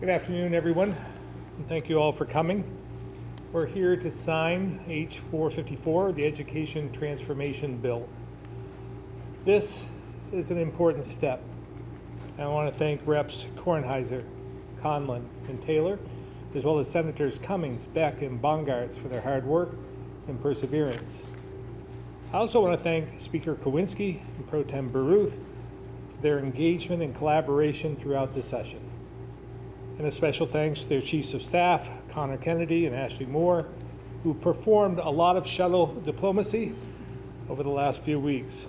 Good afternoon, everyone, and thank you all for coming. We're here to sign H454, the Education Transformation Bill. This is an important step. I want to thank Reps. Kornheiser, Conlon, and Taylor, as well as Senators Cummings, Beck, and Bongartz for their hard work and perseverance. I also want to thank Speaker Kowinski and Pro Tem Baruth for their engagement and collaboration throughout the session. And a special thanks to their Chiefs of Staff, Connor Kennedy and Ashley Moore, who performed a lot of shuttle diplomacy over the last few weeks.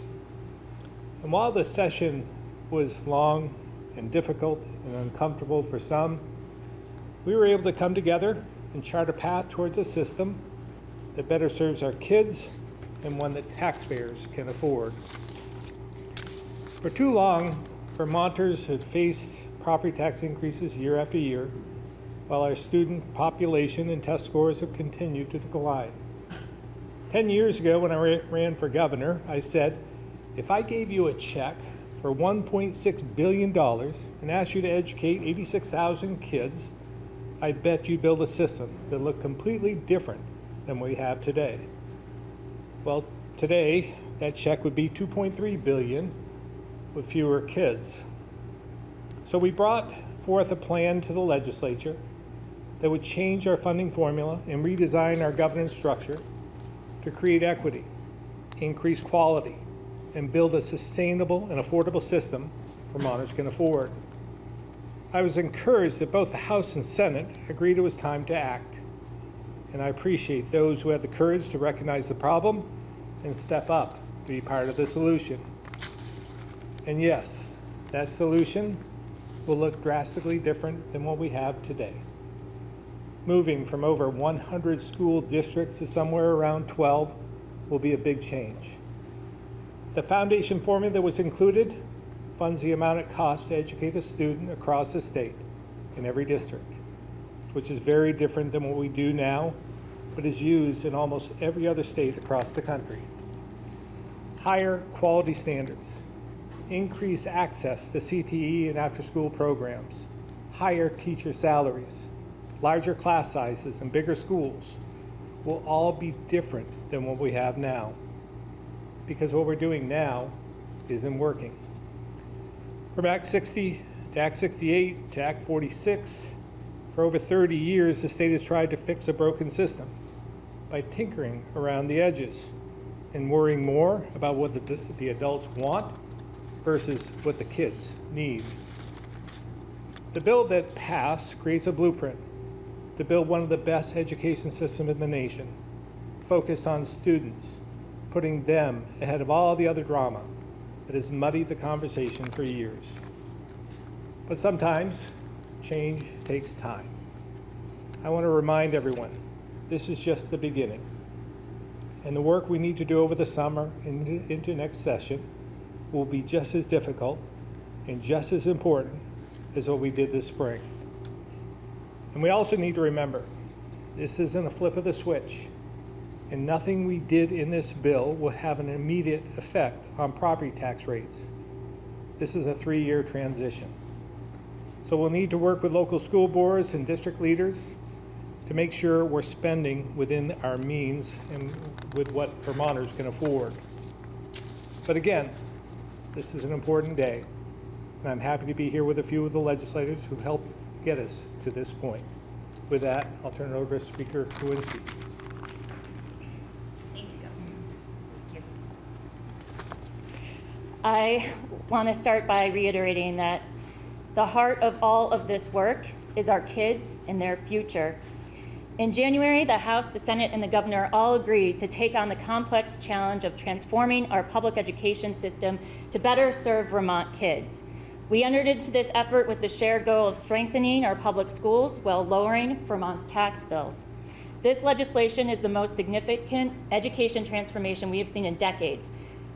And while the session was long and difficult and uncomfortable for some, we were able to come together and chart a path towards a system that better serves our kids and one that taxpayers can afford. For too long, Vermonters have faced property tax increases year after year, while our student population and test scores have continued to decline. 10 years ago, when I ran for governor, I said, if I gave you a check for $1.6 billion and asked you to educate 86,000 kids, I bet you'd build a system that looked completely different than we have today. Well, today, that check would be $2.3 billion with fewer kids. So we brought forth a plan to the legislature that would change our funding formula and redesign our governance structure to create equity, increase quality, and build a sustainable and affordable system Vermonters can afford. I was encouraged that both the House and Senate agreed it was time to act. And I appreciate those who had the courage to recognize the problem and step up to be part of the solution. And yes, that solution will look drastically different than what we have today. Moving from over 100 school districts to somewhere around 12 will be a big change. The foundation formula that was included funds the amount it costs to educate a student across the state in every district, which is very different than what we do now, but is used in almost every other state across the country. Higher quality standards, increased access to CTE and after-school programs, higher teacher salaries, larger class sizes, and bigger schools will all be different than what we have now, because what we're doing now isn't working. From Act 60 to Act 68 to Act 46, for over 30 years, the state has tried to fix a broken system by tinkering around the edges and worrying more about what the adults want versus what the kids need. The bill that passed creates a blueprint to build one of the best education systems in the nation, focused on students, putting them ahead of all the other drama that has muddied the conversation for years. But sometimes change takes time. I want to remind everyone, this is just the beginning. And the work we need to do over the summer and into next session will be just as difficult and just as important as what we did this spring. And we also need to remember, this isn't a flip of the switch, and nothing we did in this bill will have an immediate effect on property tax rates. This is a 3-year transition. So we'll need to work with local school boards and district leaders to make sure we're spending within our means and with what Vermonters can afford. But again, this is an important day, and I'm happy to be here with a few of the legislators who helped get us to this point. With that, I'll turn it over to Speaker Kowinski. Thank you. I want to start by reiterating that the heart of all of this work is our kids and their future. In January, the House, the Senate, and the Governor all agreed to take on the complex challenge of transforming our public education system to better serve Vermont kids. We entered into this effort with the shared goal of strengthening our public schools while lowering Vermont's tax bills. This legislation is the most significant education transformation we have seen in decades.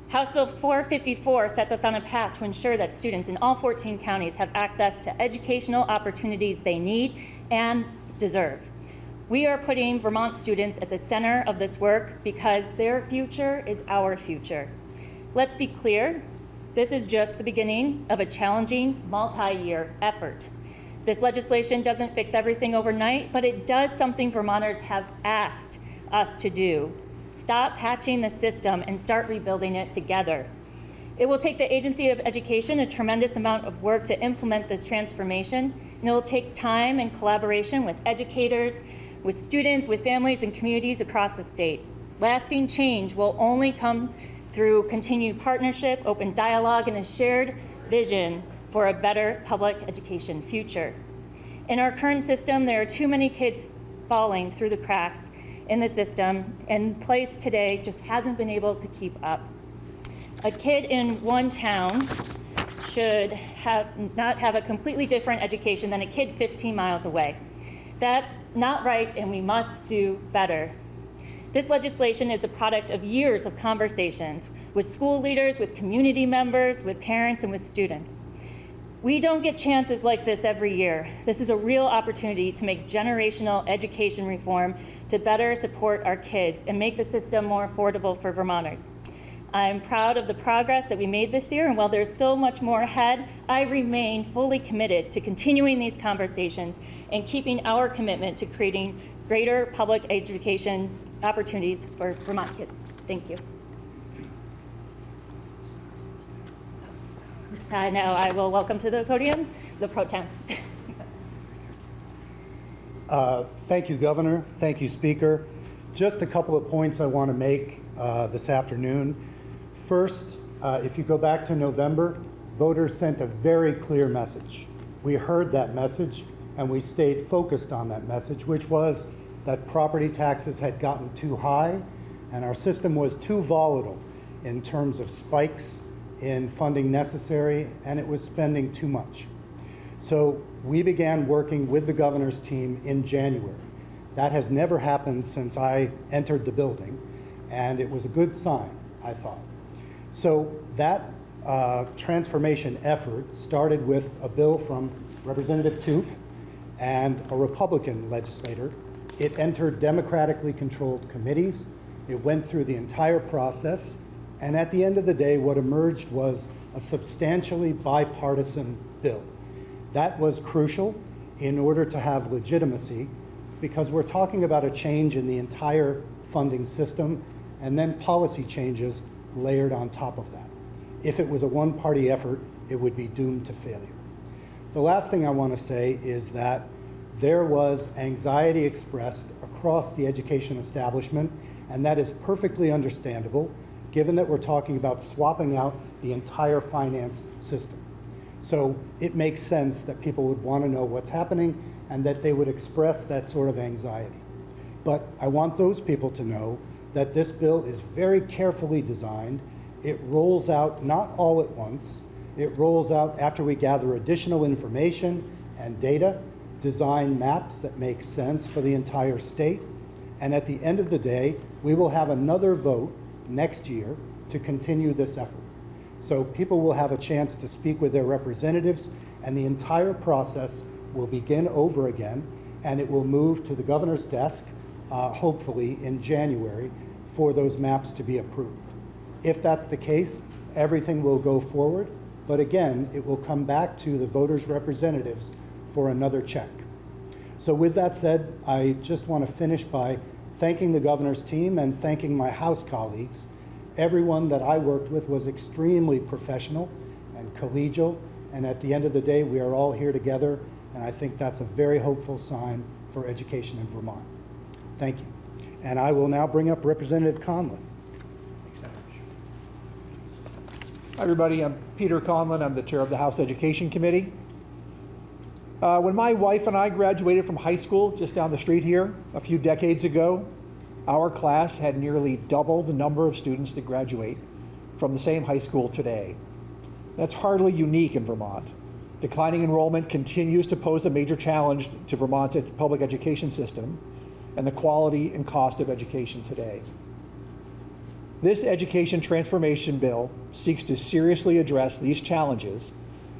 House Bill 454 sets us on a path to ensure that students in all 14 counties have access to educational opportunities they need and deserve. We are putting Vermont students at the center of this work because their future is our future. Let's be clear, this is just the beginning of a challenging multi-year effort. This legislation doesn't fix everything overnight, but it does something Vermonters have asked us to do. Stop patching the system and start rebuilding it together. It will take the Agency of Education a tremendous amount of work to implement this transformation, and it will take time and collaboration with educators, with students, with families and communities across the state. Lasting change will only come through continued partnership, open dialogue, and a shared vision for a better public education future. In our current system, there are too many kids falling through the cracks in the system, and place today just hasn't been able to keep up. A kid in one town should not have a completely different education than a kid 15 miles away. That's not right, and we must do better. This legislation is the product of years of conversations with school leaders, with community members, with parents, and with students. We don't get chances like this every year. This is a real opportunity to make generational education reform to better support our kids and make the system more affordable for Vermonters. I'm proud of the progress that we made this year, and while there's still much more ahead, I remain fully committed to continuing these conversations and keeping our commitment to creating greater public education opportunities for Vermont kids. Thank you. Now I will welcome to the podium the Pro Tem. Thank you, Governor. Thank you, Speaker. Just a couple of points I want to make this afternoon. First, if you go back to November, voters sent a very clear message. We heard that message and we stayed focused on that message, which was that property taxes had gotten too high and our system was too volatile in terms of spikes in funding necessary, and it was spending too much. So we began working with the governor's team in January. That has never happened since I entered the building, and it was a good sign, I thought. So that transformation effort started with a bill from Representative Tooth and a Republican legislator. It entered democratically controlled committees. It went through the entire process. And at the end of the day, what emerged was a substantially bipartisan bill. That was crucial in order to have legitimacy, because we're talking about a change in the entire funding system and then policy changes layered on top of that. If it was a one-party effort, it would be doomed to failure. The last thing I want to say is that there was anxiety expressed across the education establishment, and that is perfectly understandable, given that we're talking about swapping out the entire finance system. So it makes sense that people would want to know what's happening and that they would express that sort of anxiety. But I want those people to know that this bill is very carefully designed. It rolls out not all at once. It rolls out after we gather additional information and data, design maps that make sense for the entire state. And at the end of the day, we will have another vote next year to continue this effort. So people will have a chance to speak with their representatives, and the entire process will begin over again, and it will move to the governor's desk, hopefully in January, for those maps to be approved. If that's the case, everything will go forward, but again, it will come back to the voters' representatives for another check. So with that said, I just want to finish by thanking the governor's team and thanking my House colleagues. Everyone that I worked with was extremely professional and collegial, and at the end of the day, we are all here together, and I think that's a very hopeful sign for education in Vermont. Thank you. And I will now bring up Representative Conlon. Hi, everybody. I'm Peter Conlon. I'm the chair of the House Education Committee. When my wife and I graduated from high school just down the street here a few decades ago, our class had nearly double the number of students that graduate from the same high school today. That's hardly unique in Vermont. Declining enrollment continues to pose a major challenge to Vermont's public education system and the quality and cost of education today. This education transformation bill seeks to seriously address these challenges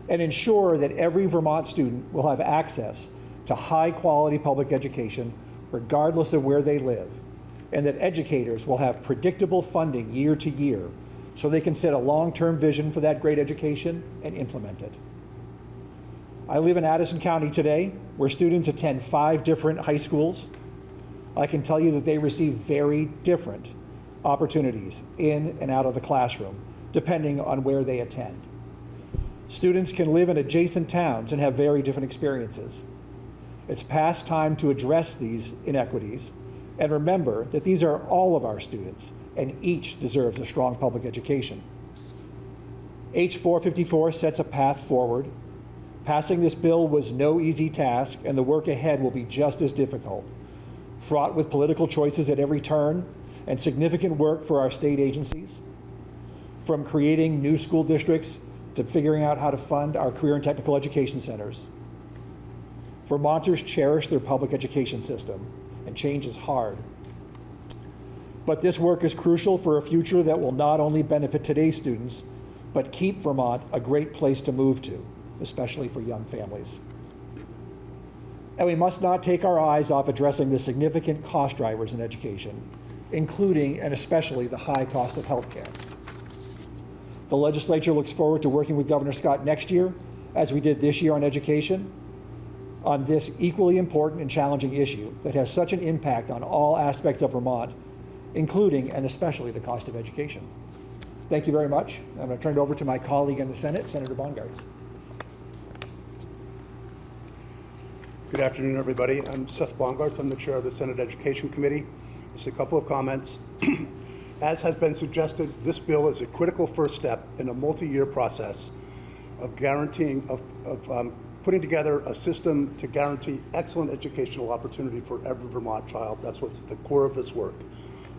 and ensure that every Vermont student will have access to high-quality public education regardless of where they live, and that educators will have predictable funding year to year so they can set a long-term vision for that great education and implement it. I live in Addison County today, where students attend 5 different high schools. I can tell you that they receive very different opportunities in and out of the classroom, depending on where they attend. Students can live in adjacent towns and have very different experiences. It's past time to address these inequities and remember that these are all of our students and each deserves a strong public education. H454 sets a path forward. Passing this bill was no easy task, and the work ahead will be just as difficult, fraught with political choices at every turn and significant work for our state agencies, from creating new school districts to figuring out how to fund our career and technical education centers. Vermonters cherish their public education system, and change is hard. But this work is crucial for a future that will not only benefit today's students, but keep Vermont a great place to move to, especially for young families. And we must not take our eyes off addressing the significant cost drivers in education, including and especially the high cost of healthcare. The legislature looks forward to working with Governor Scott next year, as we did this year on education, on this equally important and challenging issue that has such an impact on all aspects of Vermont, including and especially the cost of education. Thank you very much. I'm going to turn it over to my colleague in the Senate, Senator Bongartz. Good afternoon, everybody. I'm Seth Bongartz. I'm the chair of the Senate Education Committee. Just a couple of comments. As has been suggested, this bill is a critical first step in a multi-year process of putting together a system to guarantee excellent educational opportunity for every Vermont child. That's what's at the core of this work.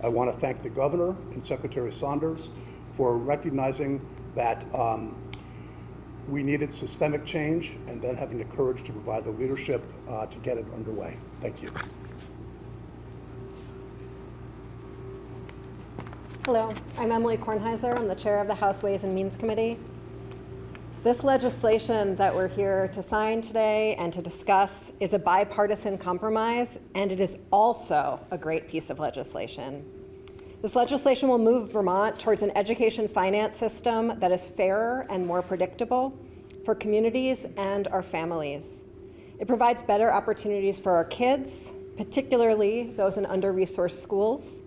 I want to thank the governor and Secretary Saunders for recognizing that we needed systemic change and then having the courage to provide the leadership to get it underway. Thank you. Hello, I'm Emily Kornheiser. I'm the chair of the House Ways and Means Committee. This legislation that we're here to sign today and to discuss is a bipartisan compromise, and it is also a great piece of legislation. This legislation will move Vermont towards an education finance system that is fairer and more predictable for communities and our families. It provides better opportunities for our kids, particularly those in under-resourced schools.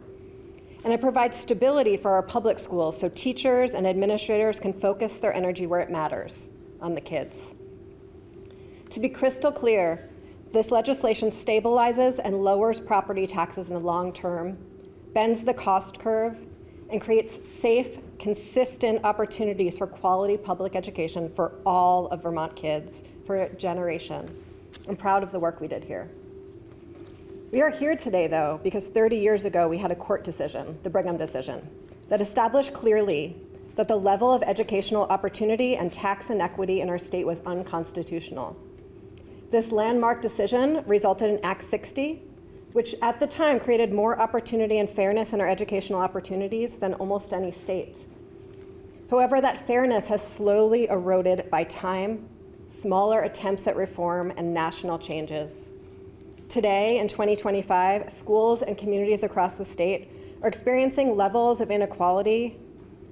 And it provides stability for our public schools so teachers and administrators can focus their energy where it matters, on the kids. To be crystal clear, this legislation stabilizes and lowers property taxes in the long term, bends the cost curve, and creates safe, consistent opportunities for quality public education for all of Vermont kids for a generation. I'm proud of the work we did here. We are here today, though, because 30 years ago we had a court decision, the Brigham decision, that established clearly that the level of educational opportunity and tax inequity in our state was unconstitutional. This landmark decision resulted in Act 60, which at the time created more opportunity and fairness in our educational opportunities than almost any state. However, that fairness has slowly eroded by time, smaller attempts at reform, and national changes. Today, in 2025, schools and communities across the state are experiencing levels of inequality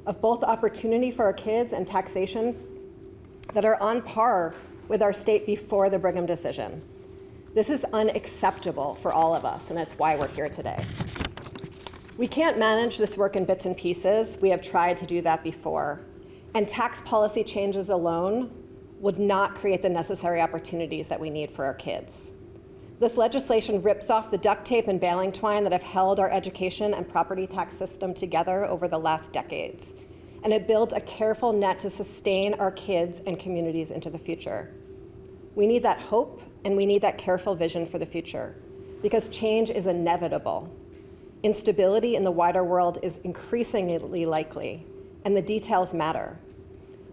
of both opportunity for our kids and taxation that are on par with our state before the Brigham decision. This is unacceptable for all of us, and that's why we're here today. We can't manage this work in bits and pieces. We have tried to do that before. And tax policy changes alone would not create the necessary opportunities that we need for our kids. This legislation rips off the duct tape and baling twine that have held our education and property tax system together over the last decades. And it builds a careful net to sustain our kids and communities into the future. We need that hope, and we need that careful vision for the future, because change is inevitable. Instability in the wider world is increasingly likely, and the details matter.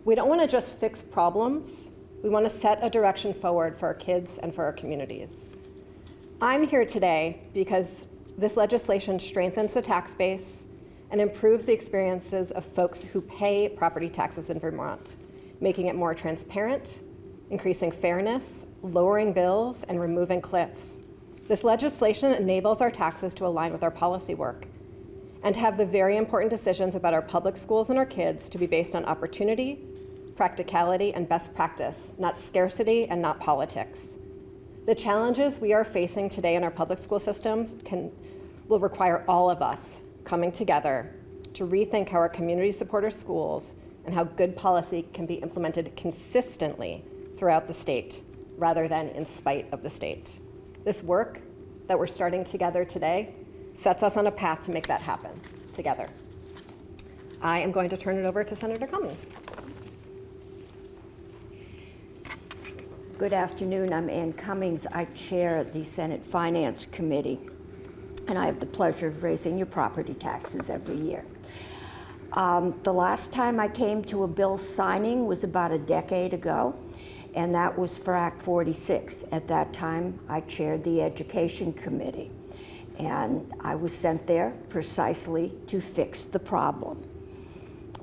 We don't want to just fix problems. We want to set a direction forward for our kids and for our communities. I'm here today because this legislation strengthens the tax base and improves the experiences of folks who pay property taxes in Vermont, making it more transparent, increasing fairness, lowering bills, and removing cliffs. This legislation enables our taxes to align with our policy work and to have the very important decisions about our public schools and our kids to be based on opportunity, practicality, and best practice, not scarcity and not politics. The challenges we are facing today in our public school systems will require all of us coming together to rethink how our communities support our schools and how good policy can be implemented consistently throughout the state, rather than in spite of the state. This work that we're starting together today sets us on a path to make that happen together. I am going to turn it over to Senator Cummings. Good afternoon. I'm Ann Cummings. I chair the Senate Finance Committee, and I have the pleasure of raising your property taxes every year. The last time I came to a bill signing was about a decade ago, and that was for Act 46. At that time, I chaired the Education Committee, and I was sent there precisely to fix the problem.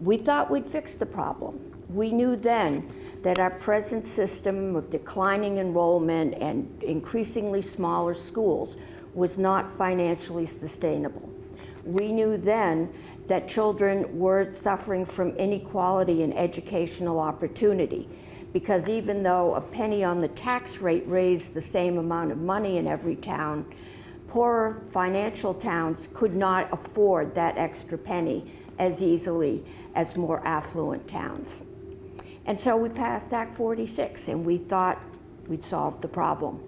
We thought we'd fix the problem. We knew then that our present system of declining enrollment and increasingly smaller schools was not financially sustainable. We knew then that children were suffering from inequality in educational opportunity, because even though a penny on the tax rate raised the same amount of money in every town, poorer financial towns could not afford that extra penny as easily as more affluent towns. And so we passed Act 46, and we thought we'd solve the problem.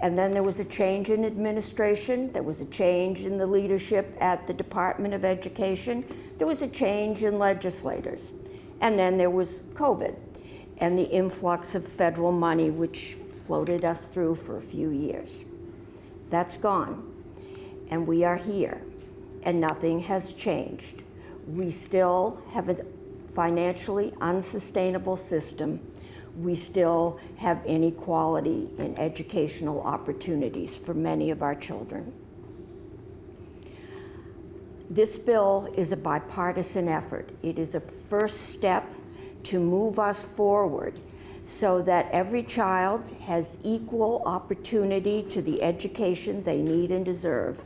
And then there was a change in administration, there was a change in the leadership at the Department of Education, there was a change in legislators, and then there was COVID and the influx of federal money which floated us through for a few years. That's gone, and we are here, and nothing has changed. We still have a financially unsustainable system. We still have inequality in educational opportunities for many of our children. This bill is a bipartisan effort. It is a first step to move us forward so that every child has equal opportunity to the education they need and deserve.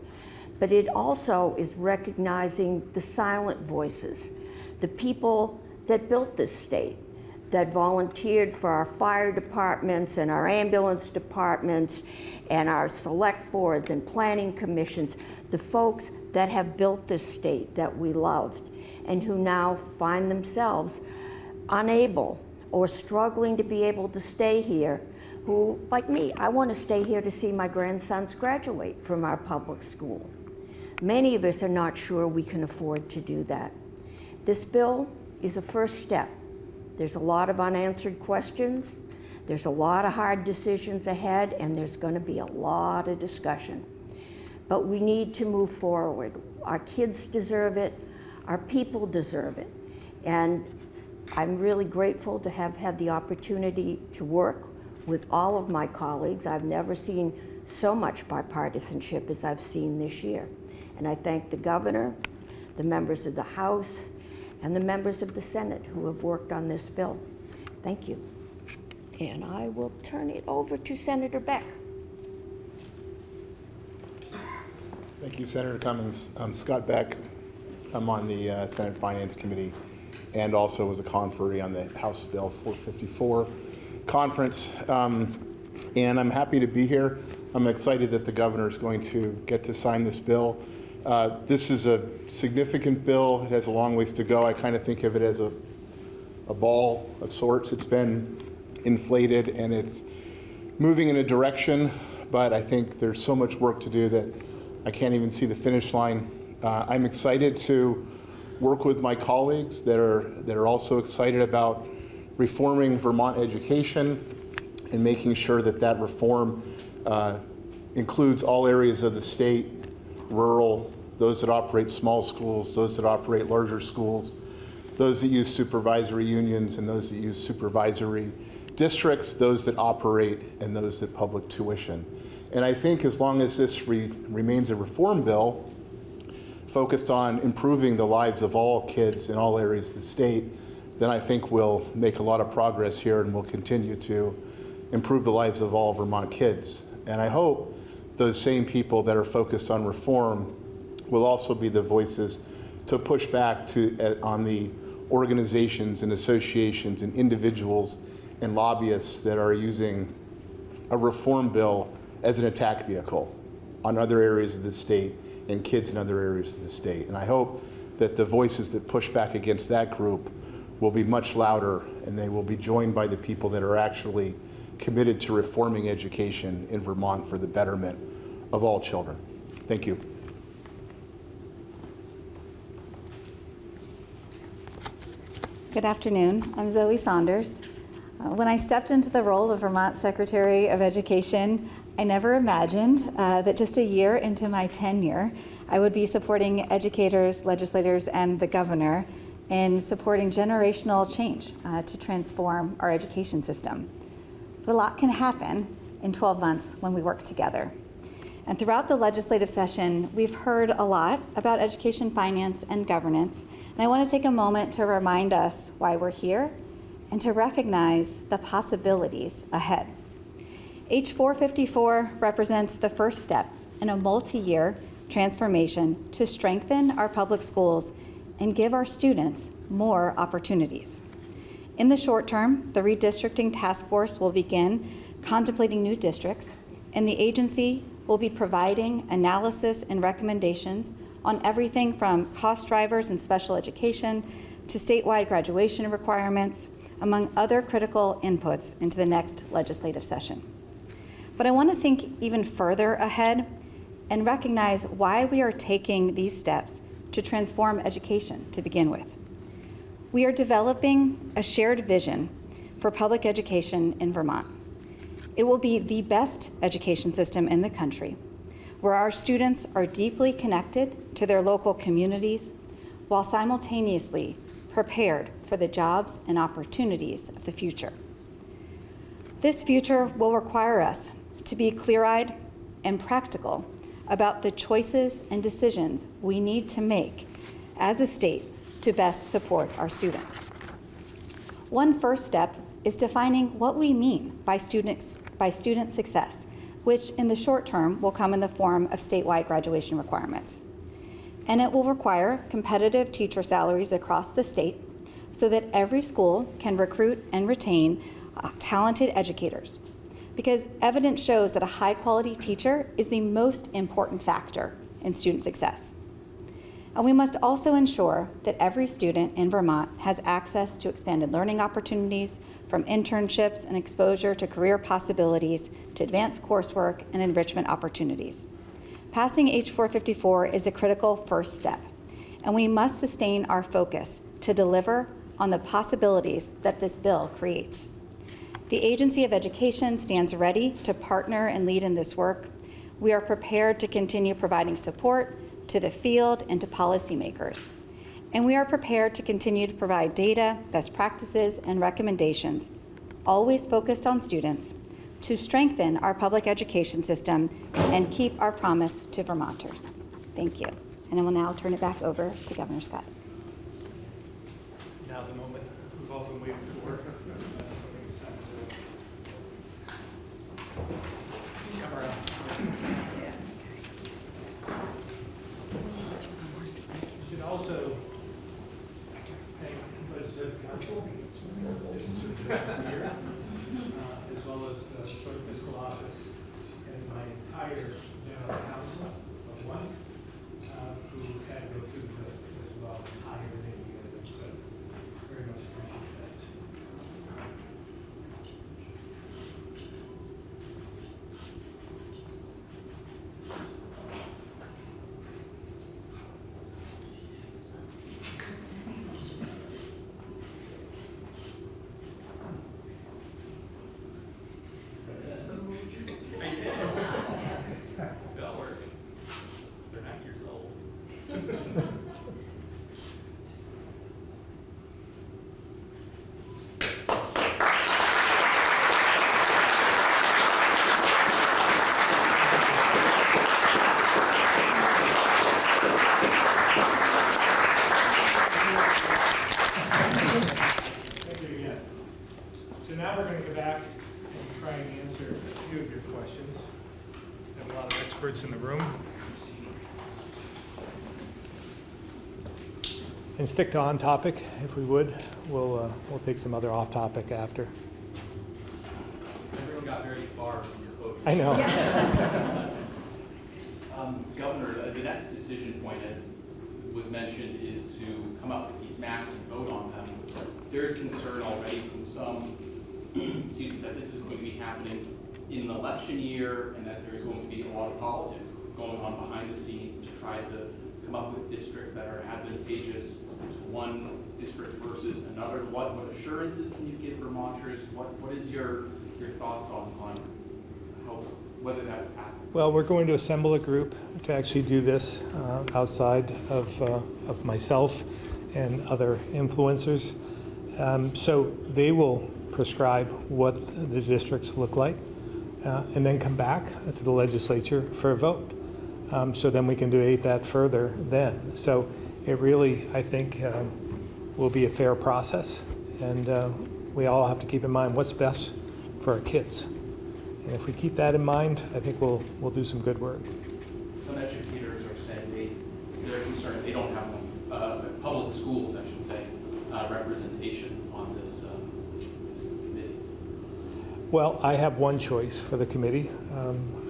But it also is recognizing the silent voices, the people that built this state, that volunteered for our fire departments and our ambulance departments and our select boards and planning commissions, the folks that have built this state that we loved and who now find themselves unable or struggling to be able to stay here, who, like me, I want to stay here to see my grandsons graduate from our public school. Many of us are not sure we can afford to do that. This bill is a first step. There's a lot of unanswered questions, there's a lot of hard decisions ahead, and there's going to be a lot of discussion. But we need to move forward. Our kids deserve it, our people deserve it. And I'm really grateful to have had the opportunity to work with all of my colleagues. I've never seen so much bipartisanship as I've seen this year. And I thank the governor, the members of the House, and the members of the Senate who have worked on this bill. Thank you. And I will turn it over to Senator Beck. Thank you, Senator Cummings. I'm Scott Beck. I'm on the Senate Finance Committee and also was a conferee on the House Bill 454 conference. And I'm happy to be here. I'm excited that the governor is going to get to sign this bill. This is a significant bill. It has a long ways to go. I kind of think of it as a ball of sorts. It's been inflated and it's moving in a direction, but I think there's so much work to do that I can't even see the finish line. I'm excited to work with my colleagues that are also excited about reforming Vermont education and making sure that that reform includes all areas of the state, rural, those that operate small schools, those that operate larger schools, those that use supervisory unions and those that use supervisory districts, those that operate and those that public tuition. And I think as long as this remains a reform bill focused on improving the lives of all kids in all areas of the state, then I think we'll make a lot of progress here and we'll continue to improve the lives of all Vermont kids. And I hope those same people that are focused on reform will also be the voices to push back on the organizations and associations and individuals and lobbyists that are using a reform bill as an attack vehicle on other areas of the state and kids in other areas of the state. And I hope that the voices that push back against that group will be much louder, and they will be joined by the people that are actually committed to reforming education in Vermont for the betterment of all children. Thank you. Good afternoon. I'm Zoe Saunders. When I stepped into the role of Vermont Secretary of Education, I never imagined that just a year into my tenure, I would be supporting educators, legislators, and the governor in supporting generational change to transform our education system. But a lot can happen in 12 months when we work together. And throughout the legislative session, we've heard a lot about education finance and governance. And I want to take a moment to remind us why we're here and to recognize the possibilities ahead. H454 represents the first step in a multi-year transformation to strengthen our public schools and give our students more opportunities. In the short term, the redistricting task force will begin contemplating new districts, and the agency will be providing analysis and recommendations on everything from cost drivers in special education to statewide graduation requirements, among other critical inputs into the next legislative session. But I want to think even further ahead and recognize why we are taking these steps to transform education to begin with. We are developing a shared vision for public education in Vermont. It will be the best education system in the country, where our students are deeply connected to their local communities while simultaneously prepared for the jobs and opportunities of the future. This future will require us to be clear-eyed and practical about the choices and decisions we need to make as a state to best support our students. One first step is defining what we mean by student success, which in the short term will come in the form of statewide graduation requirements. And it will require competitive teacher salaries across the state so that every school can recruit and retain talented educators. Because evidence shows that a high-quality teacher is the most important factor in student success. And we must also ensure that every student in Vermont has access to expanded learning opportunities, from internships and exposure to career possibilities to advanced coursework and enrichment opportunities. Passing H454 is a critical first step, and we must sustain our focus to deliver on the possibilities that this bill creates. The Agency of Education stands ready to partner and lead in this work. We are prepared to continue providing support to the field and to policymakers. And we are prepared to continue to provide data, best practices, and recommendations, always focused on students, to strengthen our public education system and keep our promise to Vermonters. Thank you. And I will now turn it back over to Governor Scott. Now the moment we've all been waiting for. Come around. You should also thank Legislative Council. This is for the year, as well as the fiscal office and my entire general counsel of one, who had to go through as well, higher than you guys have said. Very much appreciate that. That'll work. They're 9 years old. Thank you again. So now we're going to go back and try and answer a few of your questions. We have a lot of experts in the room. And stick to on topic if we would. We'll take some other off topic after. Everyone got very far from your quote. I know. Governor, the next decision point, as was mentioned, is to come up with these maps and vote on them. There is concern already from some, excuse me, that this is going to be happening in an election year and that there's going to be a lot of politics going on behind the scenes to try to come up with districts that are advantageous to one district versus another. What assurances can you give Vermonters? What is your thoughts on how, whether that would happen? Well, we're going to assemble a group to actually do this outside of myself and other influencers. So they will prescribe what the districts look like and then come back to the legislature for a vote. So then we can debate that further then. So it really, I think, will be a fair process. And we all have to keep in mind what's best for our kids. And if we keep that in mind, I think we'll do some good work. Some educators are saying they're concerned they don't have public schools, I should say, representation on this committee. Well, I have one choice for the committee,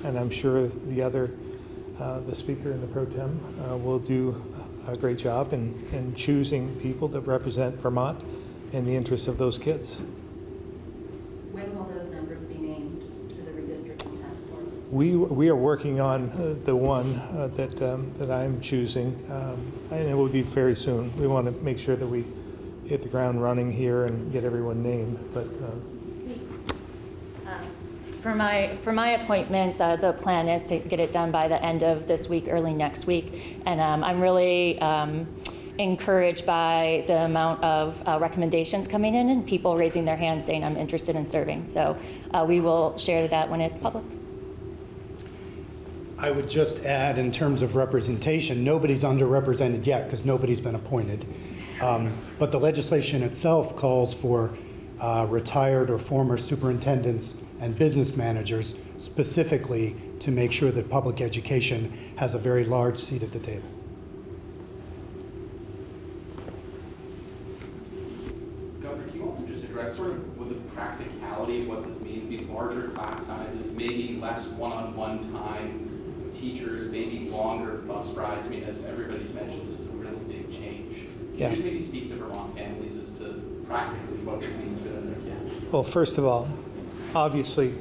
and I'm sure the speaker and the pro tem will do a great job in choosing people that represent Vermont in the interests of those kids. When will those numbers be named to the redistricting task force? We are working on the one that I'm choosing, and it will be very soon. We want to make sure that we hit the ground running here and get everyone named. But For my appointments, the plan is to get it done by the end of this week, early next week. And I'm really encouraged by the amount of recommendations coming in and people raising their hands saying, I'm interested in serving. So we will share that when it's public. I would just add, in terms of representation, nobody's underrepresented yet because nobody's been appointed. But the legislation itself calls for retired or former superintendents and business managers specifically to make sure that public education has a very large seat at the table. Governor, can you also just address sort of with the practicality of what this means? Maybe larger class sizes, maybe less one-on-one time with teachers, maybe longer bus rides. I mean, as everybody's mentioned, this is a really big change. Can you just maybe speak to Vermont families as to practically what this means for them and their kids? well, first of all, obviously,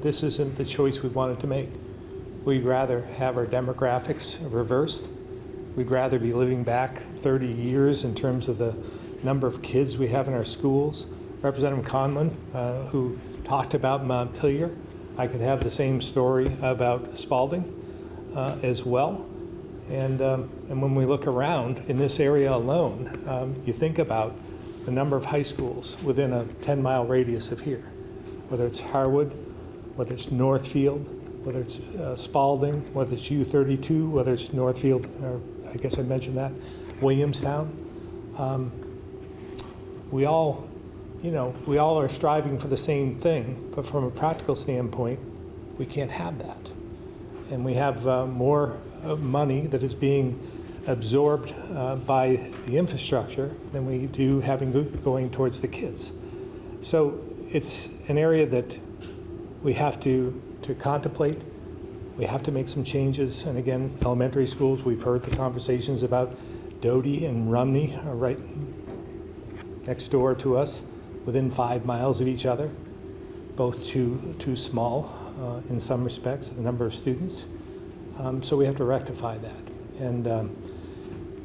this isn't the choice we wanted to make. We'd rather have our demographics reversed. We'd rather be living back 30 years in terms of the number of kids we have in our schools. Representative Conlon, who talked about Montpelier, I could have the same story about Spalding as well. And when we look around in this area alone, you think about the number of high schools within a 10-mile radius of here, whether it's Harwood, whether it's Northfield, whether it's Spalding, whether it's U32, whether it's Northfield, or I guess I mentioned that, Williamstown. We all are striving for the same thing, but from a practical standpoint, we can't have that. And we have more money that is being absorbed by the infrastructure than we do having going towards the kids. So it's an area that we have to contemplate. We have to make some changes. And again, elementary schools, we've heard the conversations about Doty and Rumney are right next door to us, within 5 miles of each other, both too small in some respects, the number of students. So we have to rectify that. And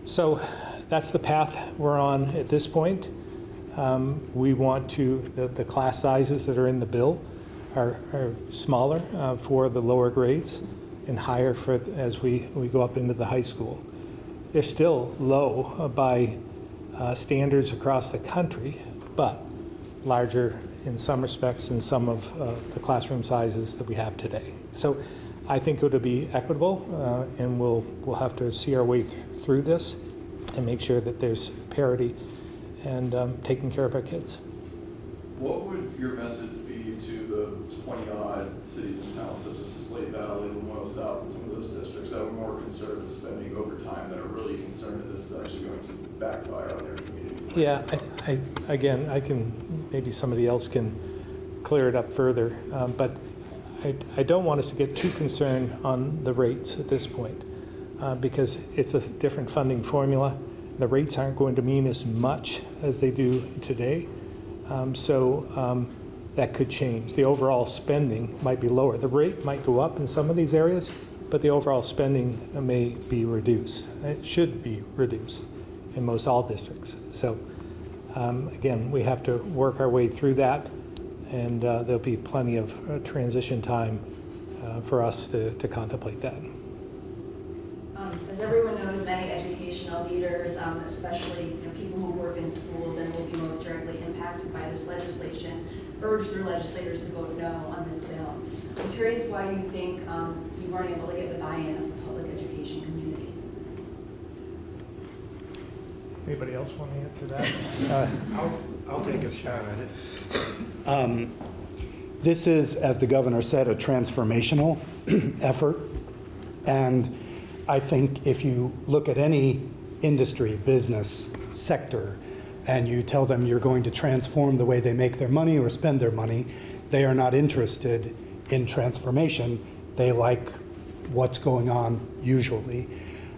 so that's the path we're on at this point. We want the class sizes that are in the bill are smaller for the lower grades and higher as we go up into the high school. They're still low by standards across the country, but larger in some respects than some of the classroom sizes that we have today. So I think it'll be equitable, and we'll have to see our way through this and make sure that there's parity and taking care of our kids. What would your message be to the 20-odd cities and towns such as Slate Valley, Lamoille South, and some of those districts that were more concerned conservative spending over time that are really concerned that this is actually going to backfire on their community? Yeah, again, I can, maybe somebody else can clear it up further, but I don't want us to get too concerned on the rates at this point, because it's a different funding formula. The rates aren't going to mean as much as they do today, so that could change. The overall spending might be lower. The rate might go up in some of these areas, but the overall spending may be reduced. It should be reduced in most all districts. So again, we have to work our way through that, and there'll be plenty of transition time for us to contemplate that. As everyone knows, many educational leaders, especially people who work in schools and will be most directly impacted by this legislation, urge their legislators to vote no on this bill. I'm curious why you think you weren't able to get the buy-in of the public education community. Anybody else want to answer that? I'll take a shot at it. This is, as the governor said, a transformational effort. And I think if you look at any industry, business, sector, and you tell them you're going to transform the way they make their money or spend their money, they are not interested in transformation. They like what's going on usually.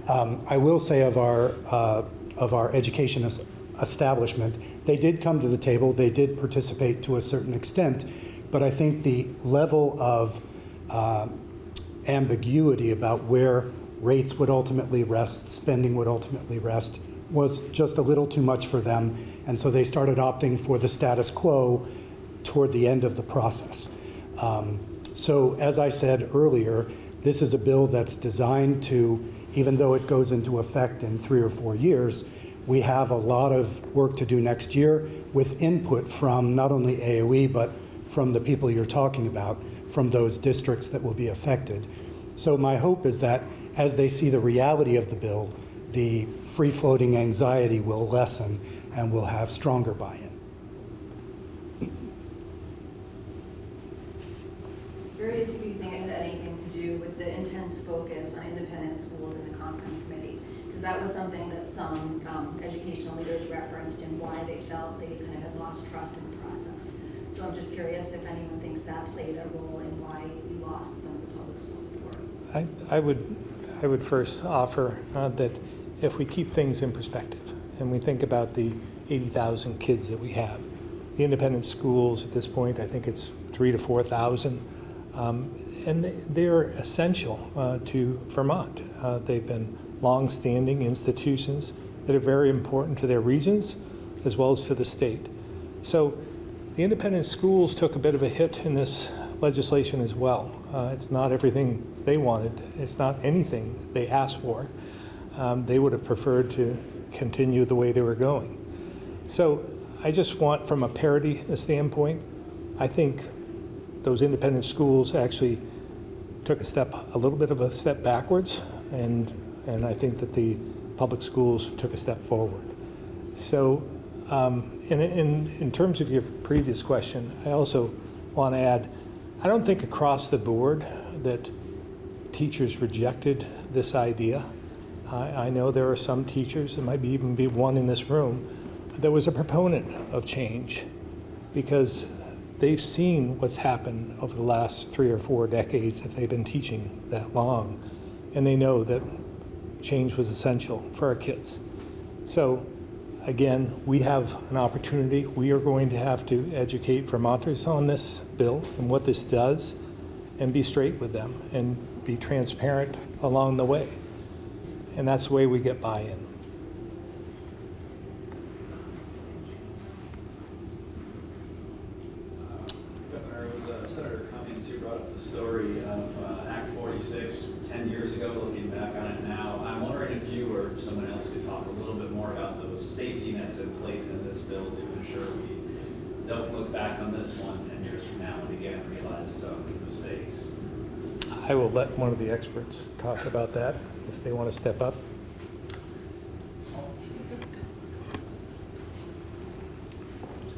I will say of our education establishment, they did come to the table, they did participate to a certain extent, but I think the level of ambiguity about where rates would ultimately rest, spending would ultimately rest, was just a little too much for them, and so they started opting for the status quo toward the end of the process. So as I said earlier, this is a bill that's designed to, even though it goes into effect in 3 or 4 years, we have a lot of work to do next year with input from not only AOE, but from the people you're talking about, from those districts that will be affected. So my hope is that as they see the reality of the bill, the free-floating anxiety will lessen and we'll have stronger buy-in. Curious if you think it had anything to do with the intense focus on independent schools in the conference committee, because that was something that some educational leaders referenced and why they felt they kind of had lost trust in the process. So I'm just curious if anyone thinks that played a role in why we lost some of the public school support. I would first offer that if we keep things in perspective and we think about the 80,000 kids that we have, the independent schools at this point, I think it's 3,000 to 4,000, and they're essential to Vermont. They've been long-standing institutions that are very important to their regions as well as to the state. So the independent schools took a bit of a hit in this legislation as well. It's not everything they wanted. It's not anything they asked for. They would have preferred to continue the way they were going. So I just want, from a parity standpoint, I think those independent schools actually took a little bit of a step backwards, and I think that the public schools took a step forward. So in terms of your previous question, I also want to add, I don't think across the board that teachers rejected this idea. I know there are some teachers, there might even be one in this room, that was a proponent of change because they've seen what's happened over the last 3 or 4 decades if they've been teaching that long, and they know that change was essential for our kids. So again, we have an opportunity. We are going to have to educate Vermonters on this bill and what this does, and be straight with them and be transparent along the way. And that's the way we get buy-in. Governor, it was Senator Cummings who brought up the story of Act 46 10 years ago, looking back on it now. I'm wondering if you or someone else could talk a little bit more about those safety nets in place in this bill to ensure we don't look back on this one 10 years from now and again realize some mistakes. I will let one of the experts talk about that if they want to step up.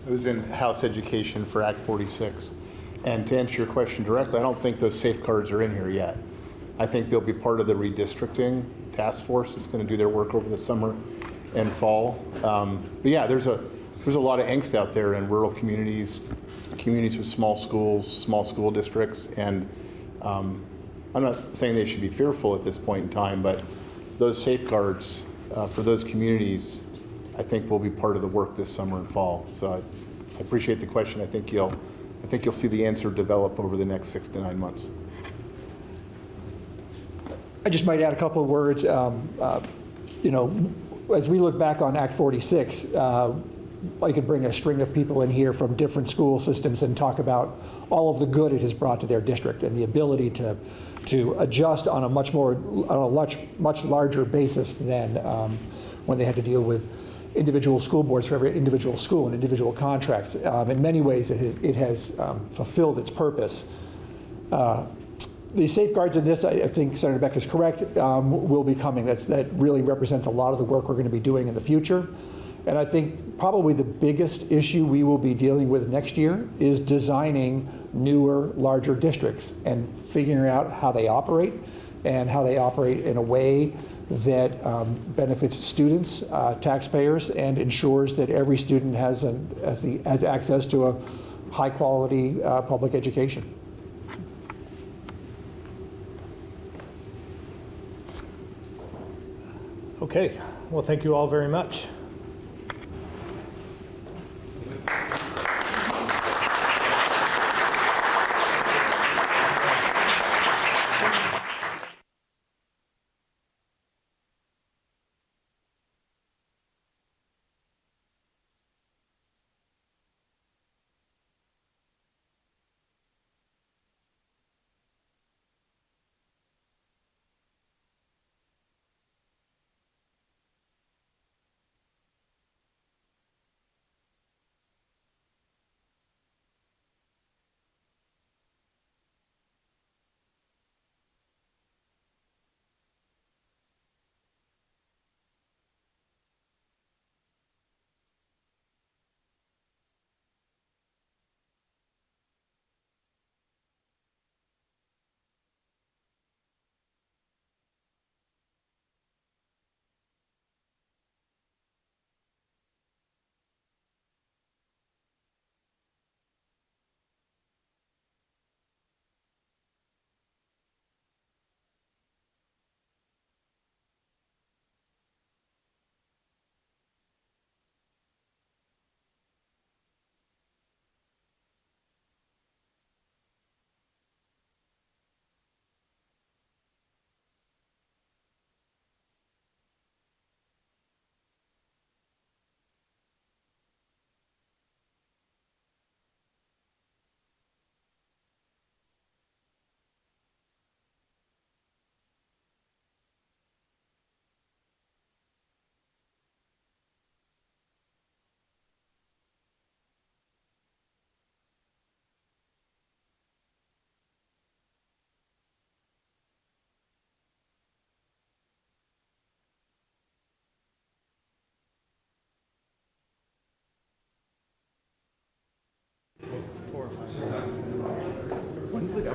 It was in House Education for Act 46. And to answer your question directly, I don't think those safeguards are in here yet. I think they'll be part of the redistricting task force that's going to do their work over the summer and fall. But yeah, there's a lot of angst out there in rural communities, communities with small schools, small school districts, and I'm not saying they should be fearful at this point in time, but those safeguards for those communities, I think, will be part of the work this summer and fall. So I appreciate the question. I think you'll see the answer develop over the next 6 to 9 months. I just might add a couple of words. You know, as we look back on Act 46, I could bring a string of people in here from different school systems and talk about all of the good it has brought to their district and the ability to adjust on a much larger basis than when they had to deal with individual school boards for every individual school and individual contracts. In many ways, it has fulfilled its purpose. The safeguards in this, I think Senator Beck is correct, will be coming. That really represents a lot of the work we're going to be doing in the future. And I think probably the biggest issue we will be dealing with next year is designing newer, larger districts and figuring out how they operate and how they operate in a way that benefits students, taxpayers, and ensures that every student has access to a high-quality public education. Okay, well, thank you all very much.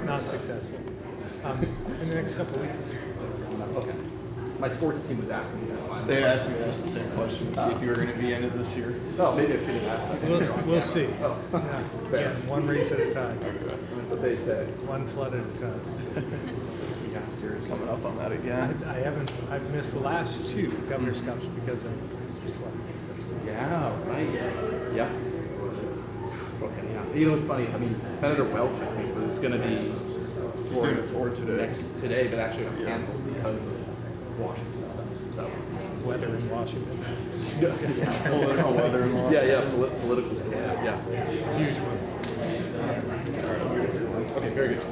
Not successful. In the next couple of weeks. Okay. My sports team was asking me that. They asked me to ask the same question, see if you were going to be in it this year. Oh, maybe I should have asked that. We'll see. Oh. Yeah, one race at a time. That's what they say. One flood at a time. Yeah, seriously. Coming up on that again. I've missed the last two Governor's Cups because of flood. Yeah, right. Yep. Okay, yeah. You know, it's funny. I mean, Senator Welch, I think, was going to be Or today. today, but actually got canceled because of Washington stuff. So. Weather in Washington. Political weather in Washington. Yeah, political stories. Yeah. Huge one. Okay, very good.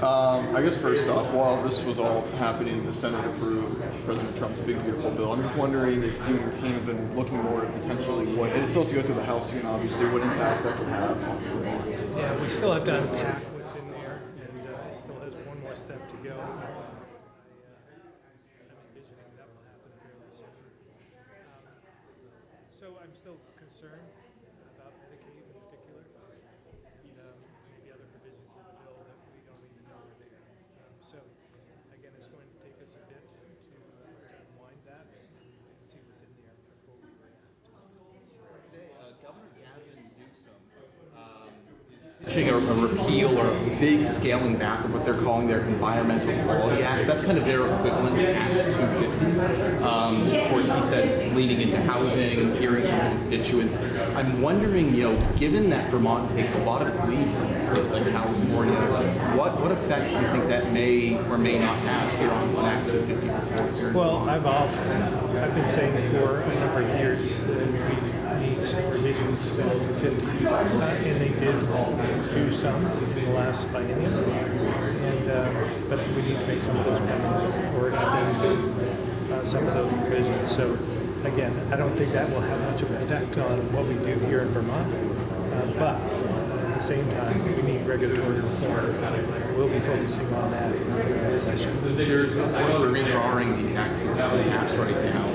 I guess first off, while this was all happening, the Senate approved President Trump's big beautiful bill. I'm just wondering if you and your team have been looking more at potentially what, and it's supposed to go through the House soon, obviously, what impacts that could have on Vermont. Yeah, we still have to unpack what's in there, and it still has one more step to go. I'm envisioning that will happen fairly soon. So I'm still concerned about Medicaid in particular, and maybe other provisions of the bill that approaching a repeal or a big scaling back of what they're calling their Environmental Quality Act. That's kind of their equivalent to Act 250. Of course, he says leaning into housing, hearing from constituents. I'm wondering, given that Vermont takes a lot of its lead from states like California, what effect do you think that may or may not have here on Act 250 here? Well, I've been saying for a number of years that we need revisions to 250, and they did do some in the last biennium, but we need to make some of those permanent or extend some of those revisions. So again, I don't think that will have much of an effect on what we do here in Vermont, but at the same time, we need regulatory reform. We'll be focusing on that in the next session. There's, of course, we're redrawing these Act 250 maps right now,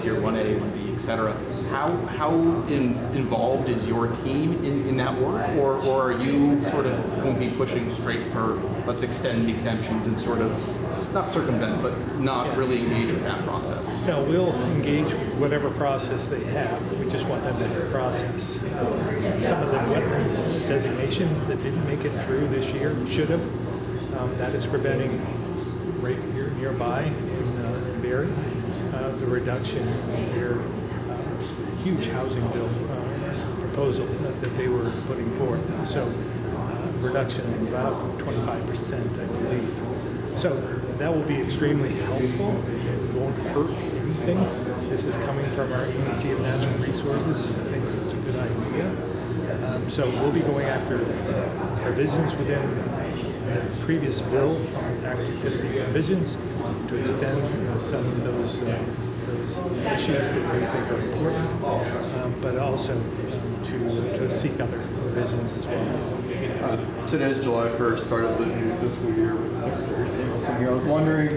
Tier 1A, 1B, et cetera. How involved is your team in that work, or are you sort of going to be pushing straight for let's extend the exemptions and sort of not circumvent, but not really engage with that process? No, we'll engage with whatever process they have. We just want them to have a process. Some of the wetlands designation that didn't make it through this year should have. That is preventing right here nearby in Barrie the reduction in their huge housing bill proposal that they were putting forth. So reduction of about 25%, I believe. So that will be extremely helpful. It won't hurt anything. This is coming from our Agency of Natural Resources, who thinks it's a good idea. So we'll be going after provisions within the previous bill, Act 250 provisions, to extend some of those issues that we think are important, but also to seek other provisions as well. Today's July 1st, start of the new fiscal year with Secretary Samuelson here. I was wondering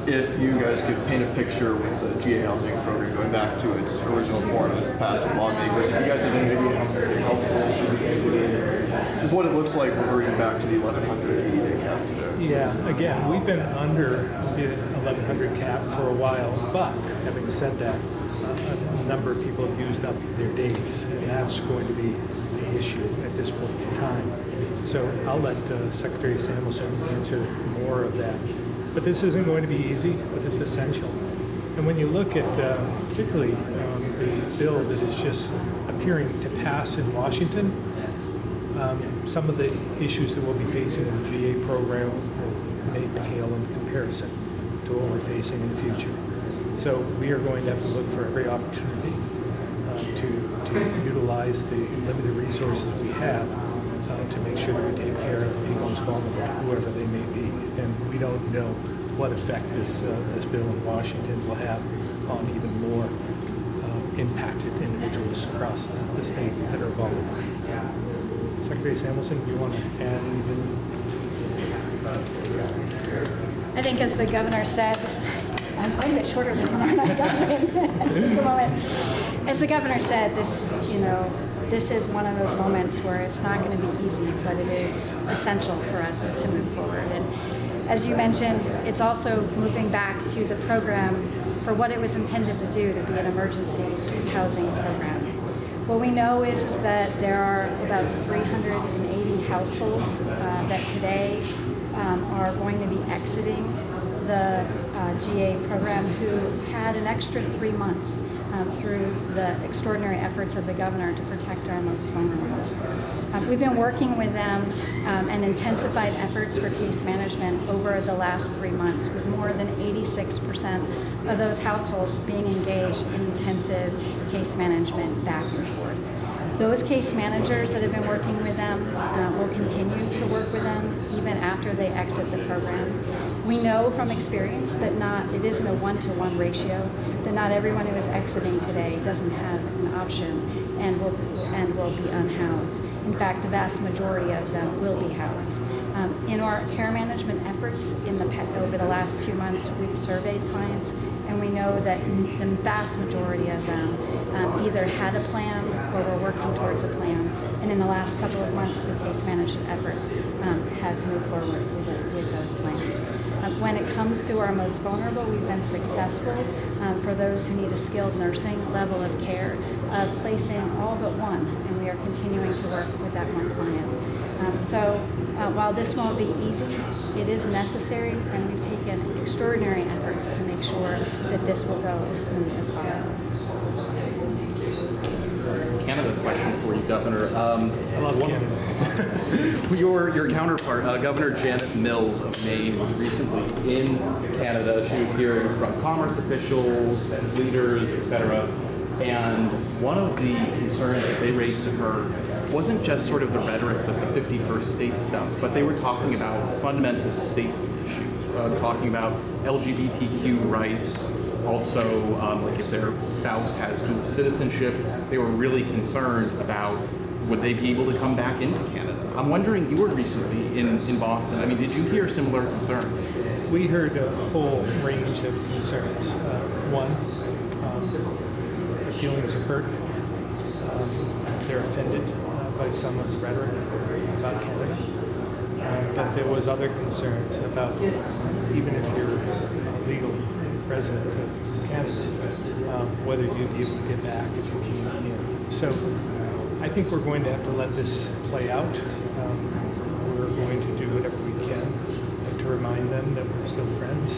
if you guys could paint a picture with the GA housing program going back to its original form as passed with lawmakers. If you guys have any idea how many households should be included, just what it looks like reverting back to the 1,100 EDA cap today. Yeah, again, we've been under the 1,100 cap for a while, but having said that, a number of people have used up their days, and that's going to be the issue at this point in time. So I'll let Secretary Samuelson answer more of that. But this isn't going to be easy, but it's essential. And when you look at particularly the bill that is just appearing to pass in Washington, some of the issues that we'll be facing in the GA program may pale in comparison to what we're facing in the future. So we are going to have to look for every opportunity to utilize the limited resources we have to make sure that we take care of the most vulnerable, whoever they may be. And we don't know what effect this bill in Washington will have on even more impacted individuals across the state that are vulnerable. Secretary Samuelson, do you want to add anything? I think as the governor said, I'm quite a bit shorter than the moment. As the governor said, this is one of those moments where it's not going to be easy, but it is essential for us to move forward. And as you mentioned, it's also moving back to the program for what it was intended to do, to be an emergency housing program. What we know is that there are about 380 households that today are going to be exiting the GA program who had an extra 3 months through the extraordinary efforts of the governor to protect our most vulnerable. We've been working with them and intensified efforts for case management over the last 3 months, with more than 86% of those households being engaged in intensive case management back and forth. Those case managers that have been working with them will continue to work with them even after they exit the program. We know from experience that it isn't a one-to-one ratio, that not everyone who is exiting today doesn't have an option and will be unhoused. In fact, the vast majority of them will be housed. In our care management efforts over the last 2 months, we've surveyed clients, and we know that the vast majority of them either had a plan or were working towards a plan. And in the last couple of months, the case management efforts have moved forward with those plans. When it comes to our most vulnerable, we've been successful for those who need a skilled nursing level of care, placing all but one, and we are continuing to work with that one client. While this won't be easy, it is necessary, and we've taken extraordinary efforts to make sure that this will go as smooth as possible. Canada question for you, Governor. I love Canada. Your counterpart, Governor Janet Mills of Maine, was recently in Canada. She was hearing from commerce officials, leaders, etc. And one of the concerns that they raised to her wasn't just sort of the rhetoric of the 51st state stuff, but they were talking about fundamental safety issues, talking about LGBTQ rights, also like if their spouse has dual citizenship. They were really concerned about would they be able to come back into Canada. I'm wondering, you were recently in Boston. I mean, did you hear similar concerns? We heard a whole range of concerns. One, the feelings of hurt. They're offended by some of the rhetoric about Canada. But there was other concerns about even if you're a legal resident of Canada, whether you'd be able to get back if you came in. So I think we're going to have to let this play out. We're going to do whatever we can to remind them that we're still friends,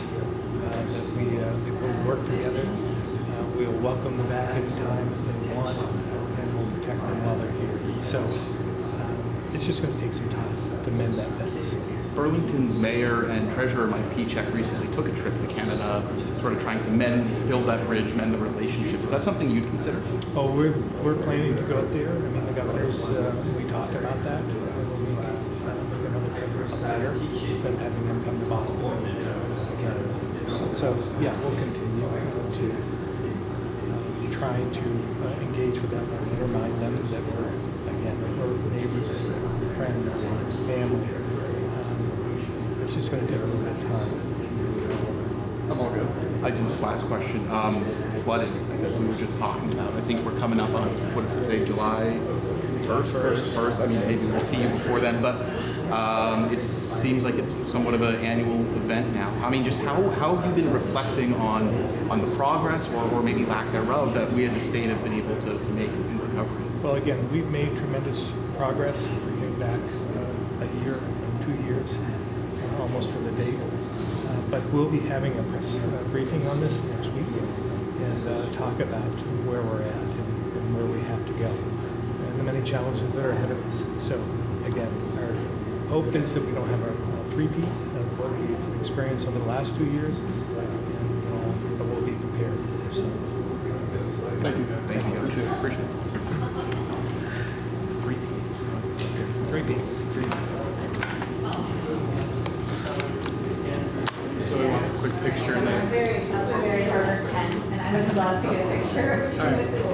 that we will work together. We'll welcome them back anytime if they want, and we'll protect them while they're here. So it's just going to take some time to mend that fence. Burlington's mayor and treasurer Mike Pichek recently took a trip to Canada, sort of trying to build that bridge, mend the relationship. Is that something you'd consider? Oh, we're planning to go up there. I mean, the governors, we talked about that. We're going to look at a letter instead of having them come to Boston again. So, yeah, we'll continue to try to engage with them and remind them that we're neighbors, friends, family. It's just going to take a little bit of time. I'm all good. I just last question. Flooding, as we were just talking about. I think we're coming up on what is it today, July 1st. I mean, maybe we'll see you before then, but it seems like it's somewhat of an annual event now. I mean, just how have you been reflecting on the progress or maybe lack thereof that we as a state have been able to make in recovery? Well, again, we've made tremendous progress. We came back a year, 2 years, almost to the date. But we'll be having a press briefing on this next week and talk about where we're at and where we have to go and the many challenges that are ahead of us. So, again, our hope is that we don't have a three-peat of what we've experienced over the last 2 years, but we'll be prepared. So, thank you. Appreciate it. Three-peat. Zoe wants a quick picture and then. That's a very hard pen, and I would love to get a picture with this